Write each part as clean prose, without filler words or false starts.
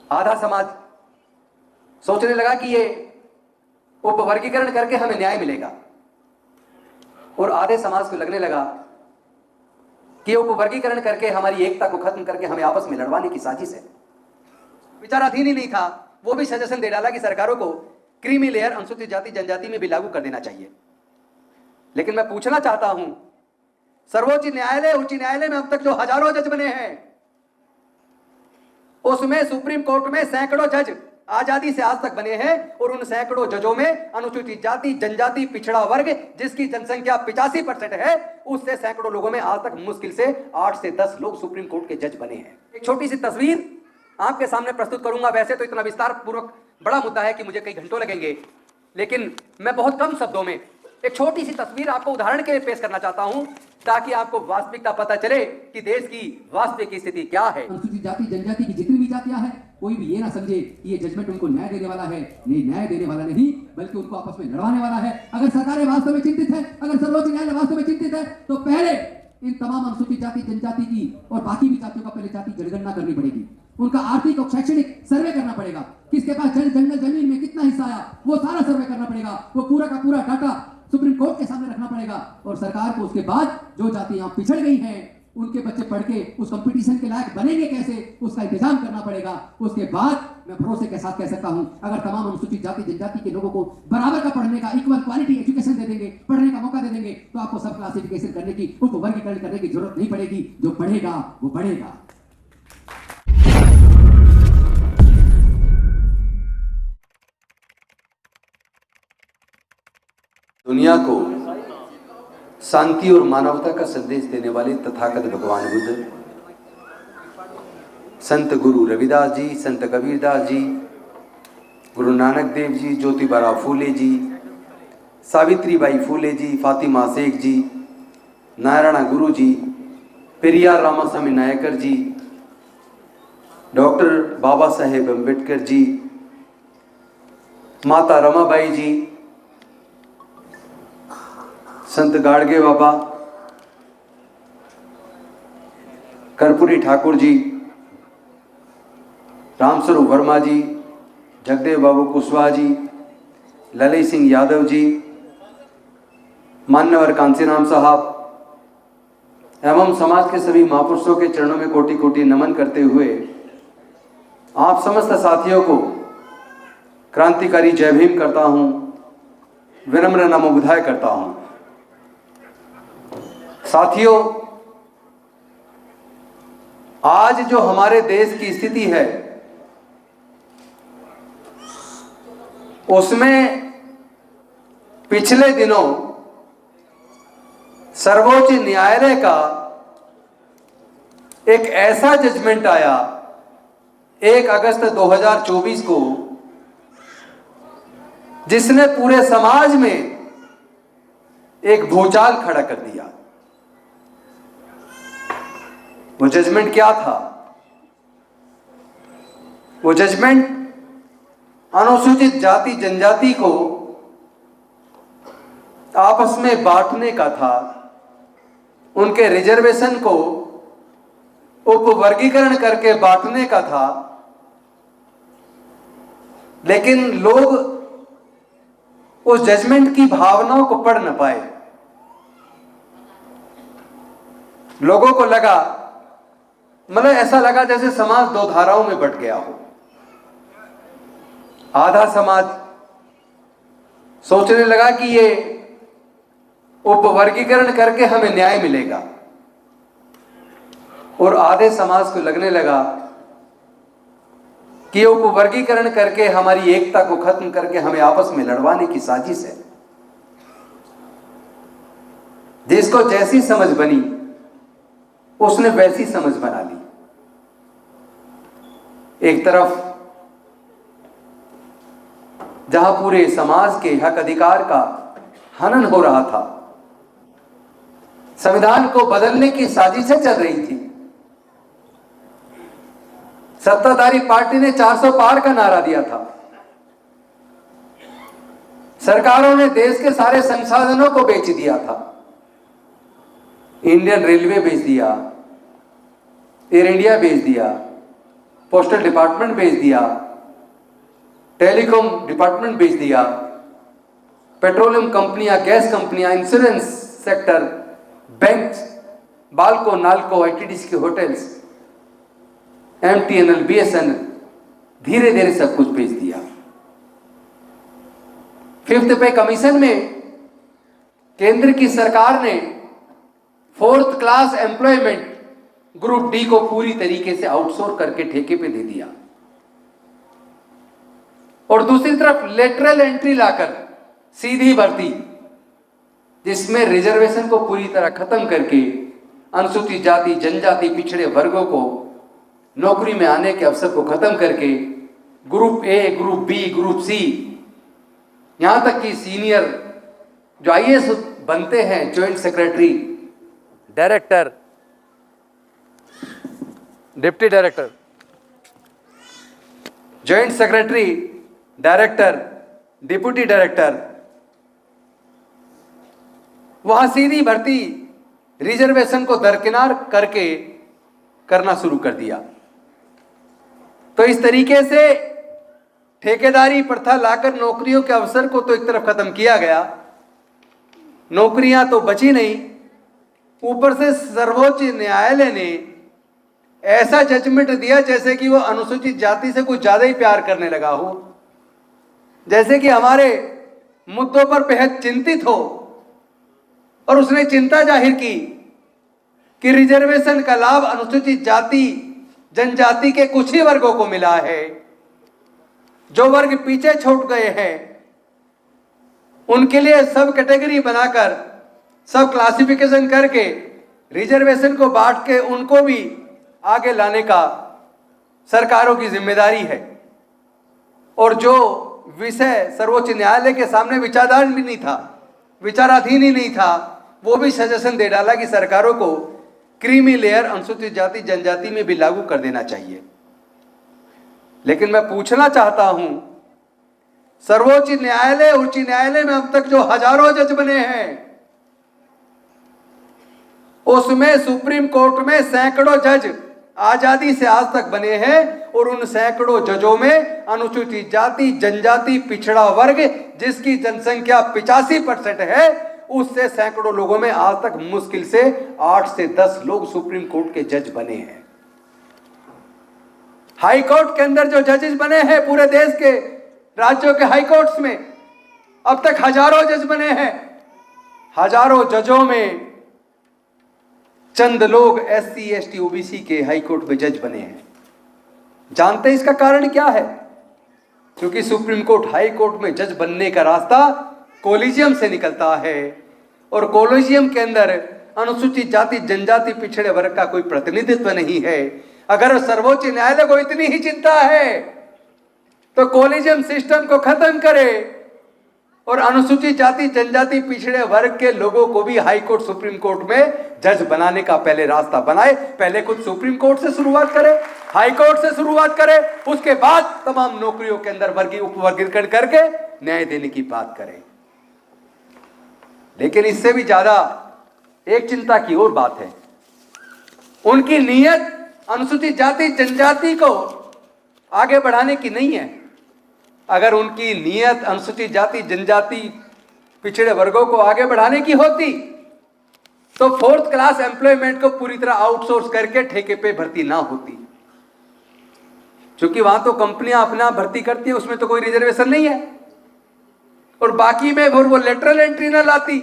आधा समाज सोचने लगा कि ये उपवर्गीकरण करके हमें न्याय मिलेगा, और आधे समाज को लगने लगा कि उपवर्गीकरण करके हमारी एकता को खत्म करके हमें आपस में लड़वाने की साजिश है। विचाराधीन ही नहीं था, वो भी सजेशन दे डाला कि सरकारों को क्रीमी लेयर अनुसूचित जाति जनजाति में भी लागू कर देना चाहिए। लेकिन मैं पूछना चाहता हूं, सर्वोच्च न्यायालय, उच्च न्यायालय में अब तक जो हजारों जज बने हैं, उसमें सुप्रीम कोर्ट में सैकड़ों जज आजादी से आज तक बने हैं, और उन सैकड़ों जजों में अनुसूचित जाति जनजाति पिछड़ा वर्ग जिसकी जनसंख्या 85% है, उससे सैकड़ों लोगों में आज तक मुश्किल से 8 से 10 लोग सुप्रीम कोर्ट के जज बने हैं। एक छोटी सी तस्वीर आपके सामने प्रस्तुत करूंगा। वैसे तो इतना विस्तार पूर्वक बड़ा मुद्दा है कि मुझे कई घंटों लगेंगे, लेकिन मैं बहुत कम शब्दों में एक छोटी सी तस्वीर आपको उदाहरण के लिए पेश करना चाहता हूं, ताकि आपको वास्तविकता पता चले कि देश की वास्तविक स्थिति क्या है। अनुसूचित जाति जनजाति की जितनी भी जातियां हैं, कोई भी ये ना समझे कि ये जजमेंट उनको न्याय देने वाला है। नहीं, न्याय देने वाला नहीं, बल्कि उनको आपस में लड़वाने वाला है। अगर सरकारें वास्तव में चिंतित है, अगर सर्वोच्च न्यायालय वास्तव में चिंतित है, तो पहले इन तमाम अनुसूचित जाति जनजाति की और बाकी भी जातियों का पहले जाति जनगणना करनी पड़ेगी। उनका आर्थिक और शैक्षणिक सर्वे करना पड़ेगा। किसके पास जंगल जमीन में कितना हिस्सा आया, वो सारा सर्वे करना पड़ेगा। वो पूरा का पूरा डाटा सुप्रीम कोर्ट के सामने रखना पड़ेगा, और सरकार को उसके बाद जो जाति यहाँ पिछड़ गई हैं, उनके बच्चे पढ़ के उस कंपटीशन के लायक बनेंगे कैसे, उसका इंतजाम करना पड़ेगा। उसके बाद मैं भरोसे के साथ कह सकता हूं, अगर तमाम अनुसूचित जाति जनजाति के लोगों को बराबर का पढ़ने का, इक्वल क्वालिटी एजुकेशन दे देंगे, पढ़ने का मौका दे देंगे, तो आपको सब क्लासिफिकेशन करने की, उपवर्गीकरण करने की जरूरत नहीं पड़ेगी। जो पढ़ेगा वो बढ़ेगा। दुनिया को शांति और मानवता का संदेश देने वाले तथागत भगवान बुद्ध, संत गुरु रविदास जी, संत कबीरदास जी, गुरु नानक देव जी, ज्योतिबा फूले जी, सावित्रीबाई फूले जी, फातिमा शेख जी, नारायण गुरु जी, पेरियार रामास्वामी नायकर जी, डॉक्टर बाबा साहेब अम्बेडकर जी, माता रमाबाई जी, संत गाड़गे बाबा, कर्पूरी ठाकुर जी, रामस्वरूप वर्मा जी, जगदेव बाबू कुशवाहा जी, ललित सिंह यादव जी, मान्यवर कांसीराम साहब एवं समाज के सभी महापुरुषों के चरणों में कोटि कोटि नमन करते हुए आप समस्त साथियों को क्रांतिकारी जय भीम करता हूं, विनम्र नमो बुधाय करता हूं। साथियों, आज जो हमारे देश की स्थिति है, उसमें पिछले दिनों सर्वोच्च न्यायालय का एक ऐसा जजमेंट आया 1 अगस्त 2024 को, जिसने पूरे समाज में एक भूचाल खड़ा कर दिया। वो जजमेंट क्या था? वो जजमेंट अनुसूचित जाति जनजाति को आपस में बांटने का था, उनके रिजर्वेशन को उपवर्गीकरण करके बांटने का था। लेकिन लोग उस जजमेंट की भावनाओं को पढ़ न पाए। लोगों को लगा, मतलब ऐसा लगा जैसे समाज दो धाराओं में बंट गया हो। आधा समाज सोचने लगा कि ये उपवर्गीकरण करके हमें न्याय मिलेगा, और आधे समाज को लगने लगा कि उपवर्गीकरण करके हमारी एकता को खत्म करके हमें आपस में लड़वाने की साजिश है। जिसको जैसी समझ बनी उसने वैसी समझ बना ली। एक तरफ जहां पूरे समाज के हक अधिकार का हनन हो रहा था, संविधान को बदलने की साजिशें चल रही थी, सत्ताधारी पार्टी ने 400 पार का नारा दिया था, सरकारों ने देश के सारे संसाधनों को बेच दिया था, इंडियन रेलवे बेच दिया, एयर इंडिया बेच दिया, पोस्टल डिपार्टमेंट भेज दिया, टेलीकॉम डिपार्टमेंट भेज दिया, पेट्रोलियम कंपनियां, गैस कंपनियां, insurance sector, bank, Balco, NALCO, ITDC के होटल्स, एमटीएनएल, बीएसएनएल, धीरे धीरे सब कुछ भेज दिया। 5th पे कमीशन में केंद्र की सरकार ने 4th class employment group D को पूरी तरीके से आउटसोर्स करके ठेके पे दे दिया, और दूसरी तरफ लेटरल एंट्री लाकर सीधी भर्ती, जिसमें रिजर्वेशन को पूरी तरह खत्म करके अनुसूचित जाति, जनजाति, पिछड़े वर्गों को नौकरी में आने के अवसर को खत्म करके group A, group B, group C, यहां तक कि सीनियर जो आईएएस बनते हैं, joint secretary, director, deputy director, joint secretary, director, deputy director, वहां सीधी भर्ती रिजर्वेशन को दरकिनार करके करना शुरू कर दिया। तो इस तरीके से ठेकेदारी प्रथा लाकर नौकरियों के अवसर को तो एक तरफ खत्म किया गया, नौकरियां तो बची नहीं, ऊपर से सर्वोच्च न्यायालय ने ऐसा जजमेंट दिया जैसे कि वो अनुसूचित जाति से कुछ ज्यादा ही प्यार करने लगा हो, जैसे कि हमारे मुद्दों पर बेहद चिंतित हो, और उसने चिंता जाहिर की कि रिजर्वेशन का लाभ अनुसूचित जाति, जनजाति के कुछ ही वर्गों को मिला है, जो वर्ग पीछे छूट गए हैं उनके लिए सब कैटेगरी बनाकर, सब क्लासिफिकेशन करके रिजर्वेशन को बांट के उनको भी आगे लाने का सरकारों की जिम्मेदारी है। और जो विषय सर्वोच्च न्यायालय के सामने विचाराधीन भी नहीं था, विचाराधीन ही नहीं था, वो भी सजेशन दे डाला कि सरकारों को क्रीमी लेयर अनुसूचित जाति, जनजाति में भी लागू कर देना चाहिए। लेकिन मैं पूछना चाहता हूं, सर्वोच्च न्यायालय, उच्च न्यायालय में अब तक जो हजारों जज बने हैं, उसमें सुप्रीम कोर्ट में सैकड़ों जज आजादी से आज तक बने हैं, और उन सैकड़ों जजों में अनुसूचित जाति, जनजाति, पिछड़ा वर्ग, जिसकी जनसंख्या 85% है, उससे सैकड़ों लोगों में आज तक मुश्किल से 8 से 10 लोग सुप्रीम कोर्ट के जज बने हैं। हाई कोर्ट के अंदर जो जजेस बने हैं पूरे देश के राज्यों के हाई कोर्ट्स में, अब तक हजारों जज बने हैं। हजारों जजों में चंद लोग SC, ST, OBC के हाई कोर्ट में जज बने हैं। जानते हैं इसका कारण क्या है? क्योंकि सुप्रीम कोर्ट, हाई कोर्ट में जज बनने का रास्ता कोलिजियम से निकलता है, और कोलिजियम के अंदर अनुसूचित जाति, जनजाति, पिछड़े वर्ग का कोई प्रतिनिधित्व नहीं है। अगर सर्वोच्च न्यायालय को इतनी ही चिंता है तो कोलिजियम सिस्टम को खत्म करे और अनुसूचित जाति, जनजाति, पिछड़े वर्ग के लोगों को भी हाई कोर्ट, सुप्रीम कोर्ट में जज बनाने का पहले रास्ता बनाए। पहले खुद सुप्रीम कोर्ट से शुरुआत करे, हाई कोर्ट से शुरुआत करे, उसके बाद तमाम नौकरियों के अंदर उपवर्गीकरण करके न्याय देने की बात करे। लेकिन इससे भी ज्यादा एक चिंता की और बात है, उनकी नीयत अनुसूचित जाति, जनजाति को आगे बढ़ाने की नहीं है। अगर उनकी नीयत अनुसूचित जाति, जनजाति, पिछड़े वर्गों को आगे बढ़ाने की होती तो 4th क्लास एम्प्लॉयमेंट को पूरी तरह आउटसोर्स करके ठेके पे भर्ती ना होती, क्योंकि वहां तो कंपनियां अपना भर्ती करती है, उसमें तो कोई रिजर्वेशन नहीं है, और बाकी में वो लेटरल एंट्री ना लाती।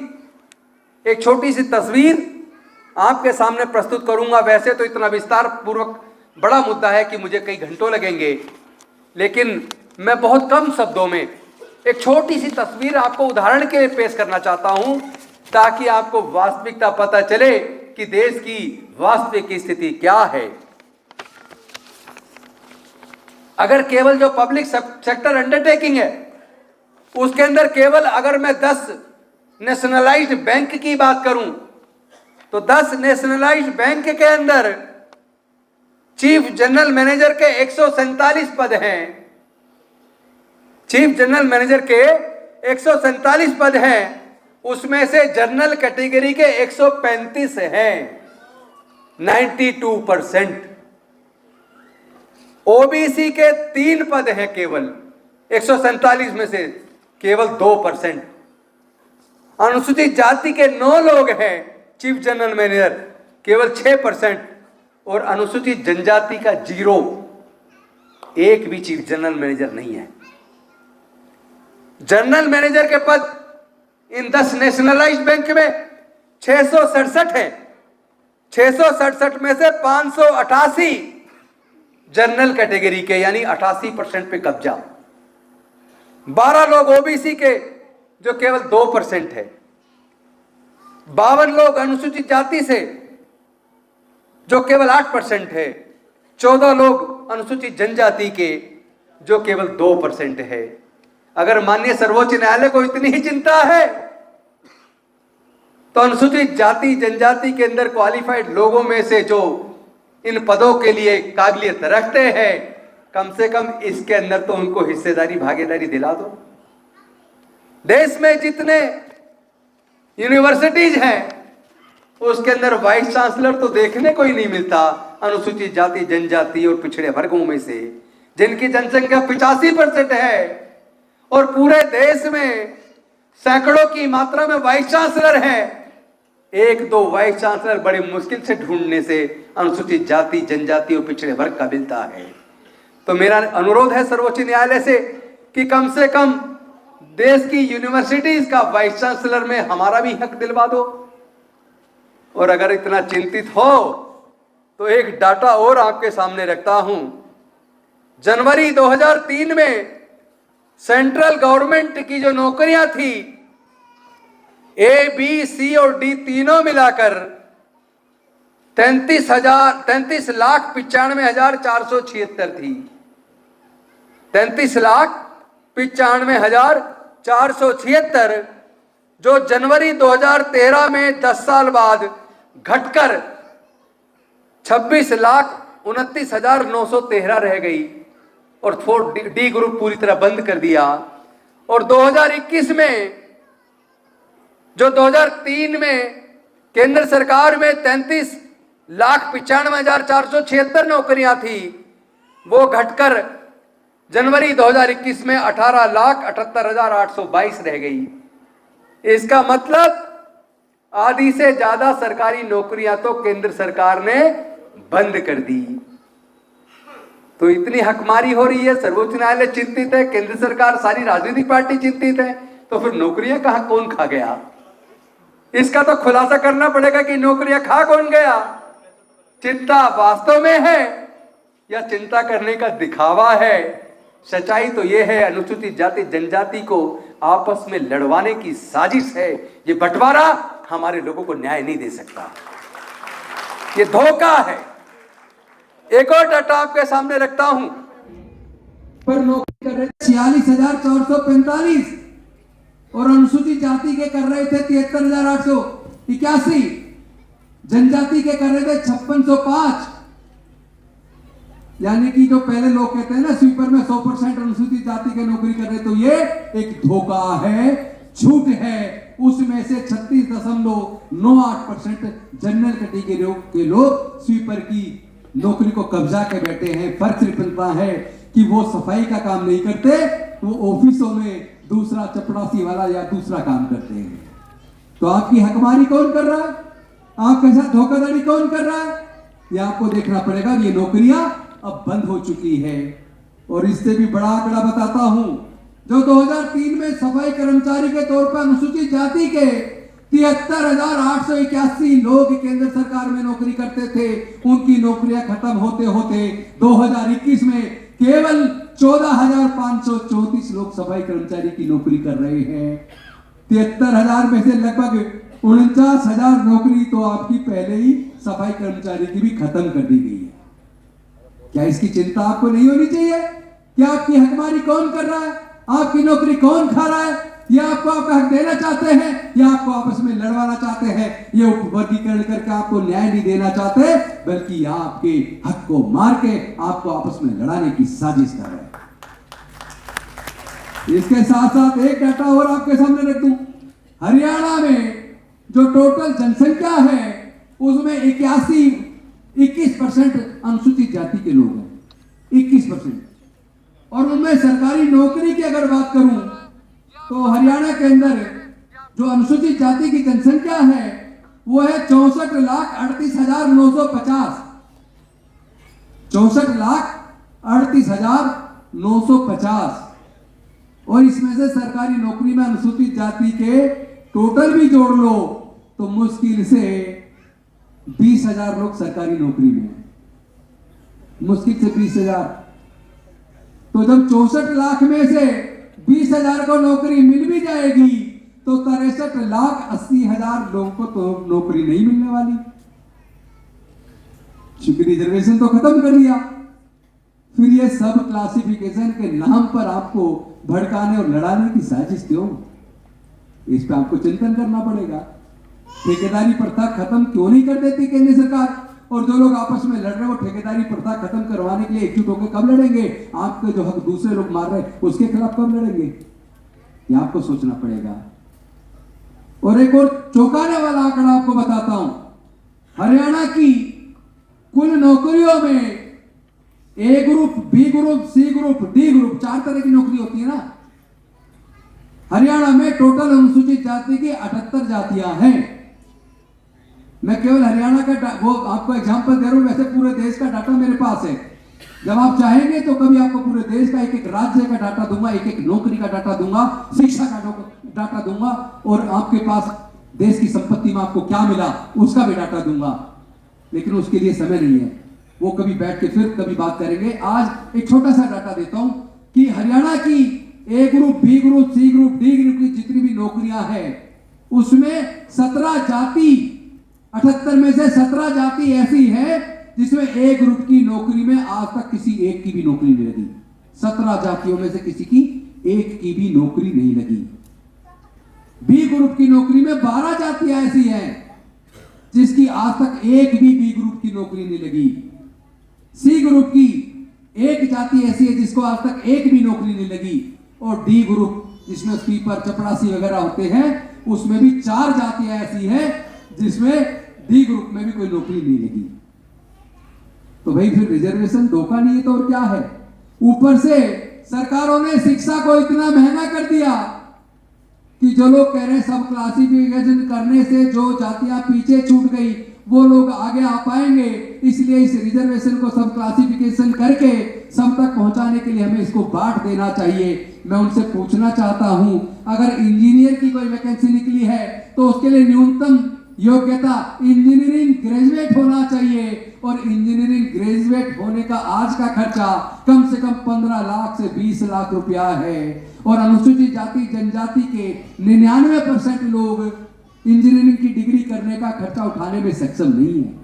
एक छोटी सी तस्वीर आपके सामने प्रस्तुत करूंगा। वैसे तो इतना विस्तार पूर्वक बड़ा मुद्दा है कि मुझे कई घंटों लगेंगे, लेकिन मैं बहुत कम शब्दों में एक छोटी सी तस्वीर आपको उदाहरण के लिए पेश करना चाहता हूं, ताकि आपको वास्तविकता पता चले कि देश की वास्तविक स्थिति क्या है। अगर केवल जो पब्लिक सेक्टर अंडरटेकिंग है उसके अंदर केवल अगर मैं 10 नेशनलाइज्ड बैंक की बात करूं तो 10 नेशनलाइज्ड बैंक के अंदर चीफ जनरल मैनेजर के 147 पद हैं। चीफ जनरल मैनेजर के 147 पद हैं, उसमें से जनरल कैटेगरी के 135 हैं, 92%। ओबीसी के 3 पद हैं केवल 147 में से केवल 2%। अनुसूचित जाति के 9 लोग हैं चीफ जनरल मैनेजर, केवल 6%। और अनुसूचित जनजाति का 0, एक भी चीफ जनरल मैनेजर नहीं है। जनरल मैनेजर के पद इन 10 नेशनलाइज्ड बैंक में 667 है। 667 में से 588 जनरल कैटेगरी के, यानी 88% पे कब्जा। 12 लोग ओबीसी के, जो केवल 2% है। 52 लोग अनुसूचित जाति से, जो केवल 8% है। 14 लोग अनुसूचित जनजाति के, जो केवल 2% है। अगर माननीय सर्वोच्च न्यायालय को इतनी ही चिंता है तो अनुसूचित जाति जनजाति के अंदर क्वालिफाइड लोगों में से जो इन पदों के लिए काबिलियत रखते हैं, कम से कम इसके अंदर तो उनको हिस्सेदारी भागीदारी दिला दो। देश में जितने यूनिवर्सिटीज हैं उसके अंदर वाइस चांसलर तो देखने को ही नहीं मिलता अनुसूचित जाति जनजाति और पिछड़े वर्गों में से, जिनकी जनसंख्या 85% है। और पूरे देश में सैकड़ों की मात्रा में वाइस चांसलर हैं। 1-2 वाइस चांसलर बड़े मुश्किल से ढूंढने से अनुसूचित जाति जनजाति और पिछड़े वर्ग का मिलता है। तो मेरा अनुरोध है सर्वोच्च न्यायालय से कि कम से कम देश की यूनिवर्सिटीज का वाइस चांसलर में हमारा भी हक दिलवा दो। और अगर इतना चिंतित हो तो एक डाटा और आपके सामने रखता हूं। जनवरी 2003 में सेंट्रल गवर्नमेंट की जो नौकरियां थी, ए, बी, सी और डी तीनों मिलाकर 33,95,476 थी। 33,95,476, जो जनवरी 2013 में 10 साल बाद घटकर 26,29,913 रह गई और डी ग्रुप पूरी तरह बंद कर दिया। और 2021 में, जो 2003 में केंद्र सरकार में 33,95,476 नौकरियां थी, वो घटकर जनवरी 2021 में 18,78,822 रह गई। इसका मतलब आधी से ज्यादा सरकारी नौकरियां तो केंद्र सरकार ने बंद कर दी। तो इतनी हकमारी हो रही है, सर्वोच्च न्यायालय चिंतित है, केंद्र सरकार, सारी राजनीतिक पार्टी चिंतित है, तो फिर नौकरियां कहां, कौन खा गया? इसका तो खुलासा करना पड़ेगा कि नौकरियां खा कौन गया। चिंता वास्तव में है या चिंता करने का दिखावा है? सच्चाई तो यह है, अनुसूचित जाति जनजाति को आपस में लड़वाने की साजिश है। ये बंटवारा हमारे लोगों को न्याय नहीं दे सकता, ये धोखा है। एक और डाटा आपके सामने रखता हूं। पर नौकरी कर रहे थे 46,445 और अनुसूचित जाति के कर रहे थे 73,881, जनजाति के कर रहे थे 5605। यानी कि जो पहले लोग कहते हैं ना स्वीपर में 100% अनुसूचित जाति के नौकरी कर रहे, तो ये एक धोखा है, झूठ है। उसमें से 36.98% जनरल कैटेगरी के लोग स्वीपर की नौकरी को कब्जा के बैठे हैं। फर्क सिर्फ इतना है कि वो सफाई का काम नहीं करते, वो ऑफिसों में दूसरा चपड़ासी वाला या दूसरा काम करते हैं। तो आपकी हकमारी कौन कर रहा है? आपके साथ धोखाधड़ी कौन कर रहा है? ये आपको देखना पड़ेगा। ये नौकरियां अब बंद हो चुकी है। और इससे भी बड़ा आंकड़ा बताता हूं, जो 2003 में सफाई कर्मचारी के तौर पर अनुसूचित जाति के 73,881 लोग केंद्र सरकार में नौकरी करते थे, उनकी नौकरियां खत्म होते होते 2021 में केवल 14,534 लोग सफाई कर्मचारी की नौकरी कर रहे हैं। 73,000 में से लगभग 49,000 नौकरी तो आपकी पहले ही सफाई कर्मचारी की भी खत्म कर दी गई है। क्या इसकी चिंता आपको नहीं होनी चाहिए? क्या आपकी हकमारी कौन कर रहा है? आपकी नौकरी कौन खा रहा है? या आपको आपका हक देना चाहते हैं, या आपको आपस में लड़वाना चाहते हैं? ये उपवर्गीकरण करके आपको न्याय नहीं देना चाहते, बल्कि आपके हक को मार के आपको आपस में लड़ाने की साजिश कर रहे हैं। इसके साथ साथ एक डाटा और आपके सामने रख दूं। हरियाणा में जो टोटल जनसंख्या है उसमें 21% अनुसूचित जाति के लोग हैं। 21%। और उनमें सरकारी नौकरी की अगर बात करूं तो हरियाणा के अंदर जो अनुसूचित जाति की जनसंख्या है वो है 64,38,950। 64,38,950। और इसमें से सरकारी नौकरी में अनुसूचित जाति के टोटल भी जोड़ लो तो मुश्किल से 20,000 लोग सरकारी नौकरी में हैं। मुश्किल से 20,000। तो जब 64 लाख में से 20,000 को नौकरी मिल भी जाएगी तो 63,80,000 लोगों को तो नौकरी नहीं मिलने वाली, क्योंकि रिजर्वेशन तो खत्म कर दिया। फिर ये सब क्लासिफिकेशन के नाम पर आपको भड़काने और लड़ाने की साजिश क्यों? इस पे आपको चिंतन करना पड़ेगा। ठेकेदारी प्रथा खत्म क्यों नहीं कर देती केंद्र सरकार? और जो लोग आपस में लड़ रहे हैं वो ठेकेदारी प्रथा खत्म करवाने के लिए एकजुट होकर कब लड़ेंगे? आपके जो हक दूसरे लोग मार रहे हैं उसके खिलाफ कब लड़ेंगे? ये आपको सोचना पड़ेगा। और एक और चौंकाने वाला आंकड़ा आपको बताता हूं। हरियाणा की कुल नौकरियों में A group, B group, C group, D group, 4 तरह की नौकरी होती है ना। हरियाणा में टोटल अनुसूचित जाति की 78 जातियां हैं। मैं केवल हरियाणा का वो आपको एग्जांपल दे रहा हूं, वैसे पूरे देश का डाटा मेरे पास है। जब आप चाहेंगे तो कभी आपको पूरे देश का एक एक राज्य का डाटा दूंगा, एक एक नौकरी का डाटा दूंगा, शिक्षा का डाटा दूंगा, और आपके पास देश की संपत्ति में आपको क्या मिला उसका भी डाटा दूंगा। लेकिन उसके लिए समय नहीं है, वो कभी बैठ के फिर कभी बात करेंगे। आज एक छोटा सा डाटा देता हूं कि हरियाणा की A group, B group, C group, D group की जितनी भी नौकरियां हैं उसमें 17 जाति, 78 में से 17 जाति ऐसी है जिसमें ए ग्रुप की नौकरी में आज तक किसी एक की भी नौकरी नहीं लगी। 17 जातियों में से किसी की एक की भी नौकरी नहीं लगी। बी ग्रुप की नौकरी में 12 जातियां ऐसी हैं जिसकी आज तक एक भी बी ग्रुप की नौकरी नहीं लगी। सी ग्रुप की एक जाति ऐसी है जिसको आज तक एक भी नौकरी नहीं लगी। और डी ग्रुप जिसमें स्वीपर, चपरासी वगैरह होते हैं उसमें भी 4 जातियां ऐसी हैं जिसमें डी ग्रुप में भी कोई नौकरी नहीं लगी। तो भाई फिर रिजर्वेशन धोखा नहीं है तो और क्या है? ऊपर से सरकारों ने शिक्षा को इतना महंगा कर दिया कि जो लोग कह रहे हैं सब क्लासिफिकेशन करने से जो जातियां पीछे छूट गई वो लोग आगे आ पाएंगे, इसलिए इस रिजर्वेशन को सब क्लासिफिकेशन करके सब तक पहुंचाने के लिए हमें इसको बांट देना चाहिए। मैं उनसे पूछना चाहता हूं, अगर इंजीनियर की कोई वैकेंसी निकली है तो उसके लिए न्यूनतम योग्यता इंजीनियरिंग ग्रेजुएट होना चाहिए, और इंजीनियरिंग ग्रेजुएट होने का आज का खर्चा कम से कम 15 लाख से 20 लाख रुपया है। और अनुसूचित जाति जनजाति के 99% लोग इंजीनियरिंग की डिग्री करने का खर्चा उठाने में सक्षम नहीं है।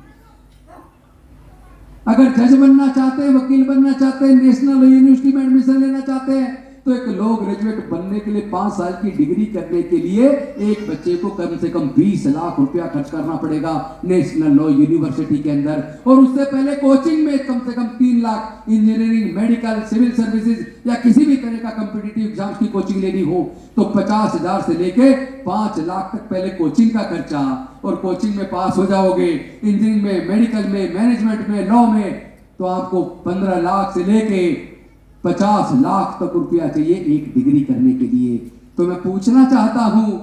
अगर जज बनना चाहते हैं, वकील बनना चाहते हैं, नेशनल यूनिवर्सिटी में एडमिशन लेना चाहते हैं तो एक लॉ ग्रेजुएट बनने के लिए 5 साल की डिग्री करने के लिए एक बच्चे को कम से कम 20 लाख रुपया खर्च करना पड़ेगा नेशनल लॉ यूनिवर्सिटी के अंदर। और उससे पहले कोचिंग में कम से कम 3 lakh, engineering, medical, civil services या किसी भी तरह का कॉम्पिटिटिव एग्जाम्स की कोचिंग लेनी हो तो 50,000 से लेके 5 लाख तक पहले कोचिंग का खर्चा। और कोचिंग में पास हो जाओगे इंजीनियरिंग में, मेडिकल में, मैनेजमेंट में, लॉ में, तो आपको 15 लाख से लेके 50 लाख तक रुपया चाहिए एक डिग्री करने के लिए। तो मैं पूछना चाहता हूं,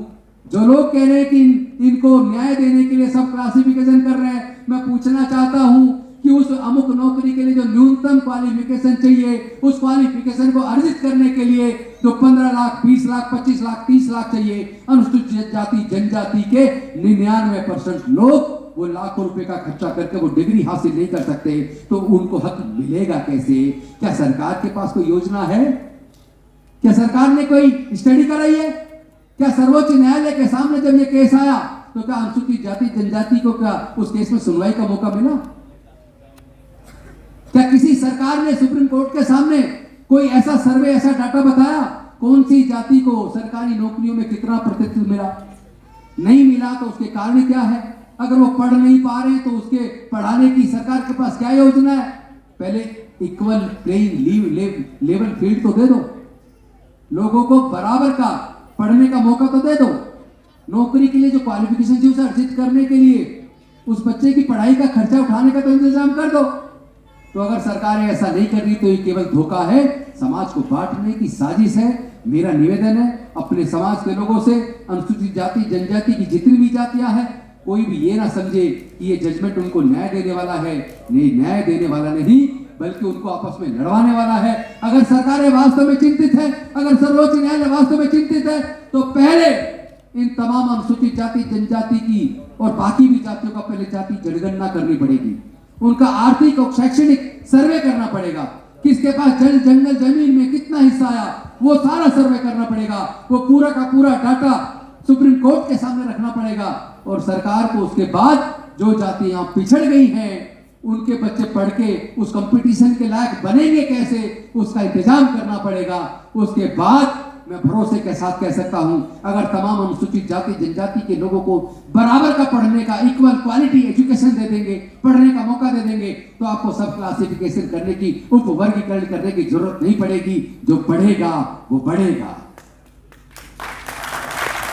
जो लोग कह रहे हैं कि इनको न्याय देने के लिए सब क्लासिफिकेशन कर रहे हैं, मैं पूछना चाहता हूं कि उस अमुक नौकरी के लिए जो न्यूनतम क्वालिफिकेशन चाहिए उस क्वालिफिकेशन को अर्जित करने के लिए जो 15 लाख, 20 लाख, 25 लाख, 30 लाख चाहिए, अनुसूचित जाति जनजाति के 99% लोग वो लाखों रुपए का खर्चा करके वो डिग्री हासिल नहीं कर सकते, तो उनको हक मिलेगा कैसे? क्या सरकार के पास कोई योजना है? क्या सरकार ने कोई स्टडी कराई है? क्या सर्वोच्च न्यायालय के सामने जब ये केस आया तो क्या अनुसूचित जाति जनजाति को क्या उस केस में सुनवाई का मौका मिला? क्या किसी सरकार ने सुप्रीम कोर्ट के सामने कोई ऐसा सर्वे, ऐसा डाटा बताया कौन सी जाति को सरकारी नौकरियों में कितना प्रतिशत मिला? नहीं मिला तो उसके कारण क्या है? अगर वो पढ़ नहीं पा रहे तो उसके पढ़ाने की सरकार के पास क्या योजना है? पहले इक्वल प्लेइंग लेवल फील्ड तो दे दो, लोगों को बराबर का पढ़ने का मौका तो दे दो। नौकरी के लिए जो क्वालिफिकेशन थी उसे अर्जित करने के लिए उस बच्चे की पढ़ाई का खर्चा उठाने का तो इंतजाम कर दो। तो अगर सरकारें ऐसा नहीं कर रही तो ये केवल धोखा है, समाज को बांटने की साजिश है। मेरा निवेदन है अपने समाज के लोगों से, अनुसूचित जाति जनजाति की जितनी भी जातियां हैं, कोई भी ये ना समझे कि ये जजमेंट उनको न्याय देने वाला है। नहीं, न्याय देने वाला नहीं बल्कि उनको आपस में लड़वाने वाला है। अगर सरकारें वास्तव में चिंतित है, अगर सर्वोच्च न्यायालय वास्तव में चिंतित है, तो पहले इन तमाम अनुसूचित जाति जनजाति की और बाकी भी जातियों का पहले जाति जनगणना करनी पड़ेगी। उनका आर्थिक और शैक्षणिक सर्वे करना पड़ेगा। किसके पास जल जंगल जमीन में कितना हिस्सा आया वो सारा सर्वे करना पड़ेगा। वो पूरा का पूरा डाटा सुप्रीम कोर्ट के सामने रखना पड़ेगा और सरकार को उसके बाद जो जातियां पिछड़ गई हैं उनके बच्चे पढ़ के उस कंपटीशन के लायक बनेंगे कैसे, उसका इंतजाम करना पड़ेगा। उसके बाद मैं भरोसे के साथ कह सकता हूं, अगर तमाम अनुसूचित जाति जनजाति के लोगों को बराबर का पढ़ने का इक्वल क्वालिटी एजुकेशन दे देंगे, पढ़ने का मौका दे देंगे, तो आपको सब क्लासिफिकेशन करने की, उप वर्गीकरण करने की जरूरत नहीं पड़ेगी। जो पढ़ेगा वो बढ़ेगा।